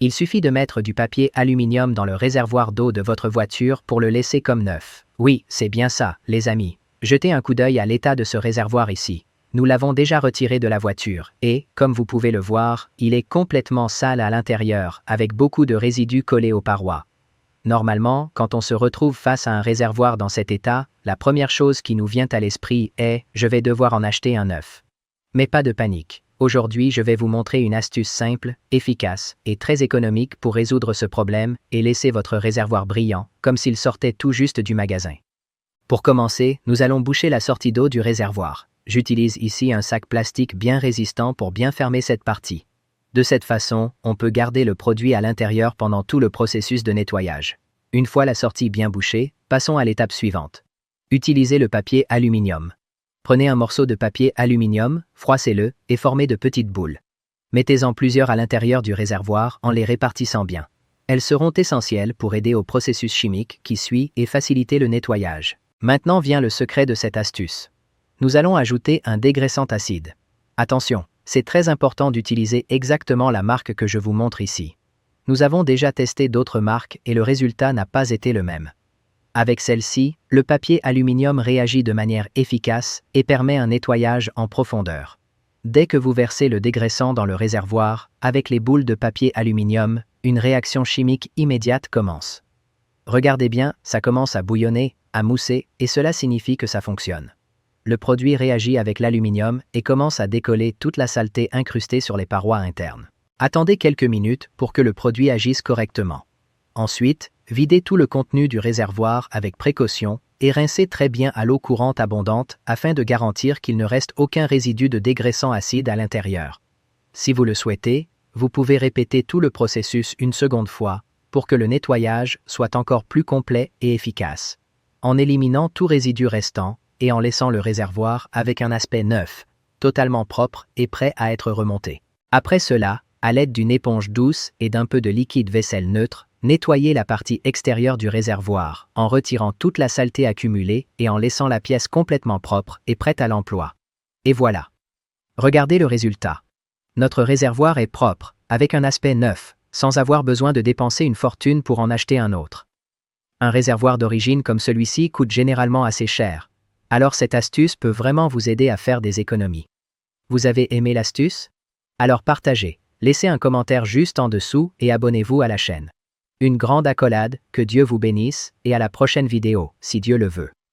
Il suffit de mettre du papier aluminium dans le réservoir d'eau de votre voiture pour le laisser comme neuf. Oui, c'est bien ça, les amis. Jetez un coup d'œil à l'état de ce réservoir ici. Nous l'avons déjà retiré de la voiture et, comme vous pouvez le voir, il est complètement sale à l'intérieur, avec beaucoup de résidus collés aux parois. Normalement, quand on se retrouve face à un réservoir dans cet état, la première chose qui nous vient à l'esprit est « je vais devoir en acheter un neuf ». Mais pas de panique. Aujourd'hui, je vais vous montrer une astuce simple, efficace et très économique pour résoudre ce problème et laisser votre réservoir brillant, comme s'il sortait tout juste du magasin. Pour commencer, nous allons boucher la sortie d'eau du réservoir. J'utilise ici un sac plastique bien résistant pour bien fermer cette partie. De cette façon, on peut garder le produit à l'intérieur pendant tout le processus de nettoyage. Une fois la sortie bien bouchée, passons à l'étape suivante. Utilisez le papier aluminium. Prenez un morceau de papier aluminium, froissez-le et formez de petites boules. Mettez-en plusieurs à l'intérieur du réservoir en les répartissant bien. Elles seront essentielles pour aider au processus chimique qui suit et faciliter le nettoyage. Maintenant vient le secret de cette astuce. Nous allons ajouter un dégraissant acide. Attention, c'est très important d'utiliser exactement la marque que je vous montre ici. Nous avons déjà testé d'autres marques et le résultat n'a pas été le même. Avec celle-ci, le papier aluminium réagit de manière efficace et permet un nettoyage en profondeur. Dès que vous versez le dégraissant dans le réservoir, avec les boules de papier aluminium, une réaction chimique immédiate commence. Regardez bien, ça commence à bouillonner, à mousser, et cela signifie que ça fonctionne. Le produit réagit avec l'aluminium et commence à décoller toute la saleté incrustée sur les parois internes. Attendez quelques minutes pour que le produit agisse correctement. Ensuite, videz tout le contenu du réservoir avec précaution et rincez très bien à l'eau courante abondante afin de garantir qu'il ne reste aucun résidu de dégraissant acide à l'intérieur. Si vous le souhaitez, vous pouvez répéter tout le processus une seconde fois pour que le nettoyage soit encore plus complet et efficace, en éliminant tout résidu restant et en laissant le réservoir avec un aspect neuf, totalement propre et prêt à être remonté. Après cela, à l'aide d'une éponge douce et d'un peu de liquide vaisselle neutre, nettoyez la partie extérieure du réservoir en retirant toute la saleté accumulée et en laissant la pièce complètement propre et prête à l'emploi. Et voilà. Regardez le résultat. Notre réservoir est propre, avec un aspect neuf, sans avoir besoin de dépenser une fortune pour en acheter un autre. Un réservoir d'origine comme celui-ci coûte généralement assez cher, alors cette astuce peut vraiment vous aider à faire des économies. Vous avez aimé l'astuce? Alors partagez, laissez un commentaire juste en dessous et abonnez-vous à la chaîne. Une grande accolade, que Dieu vous bénisse, et à la prochaine vidéo, si Dieu le veut.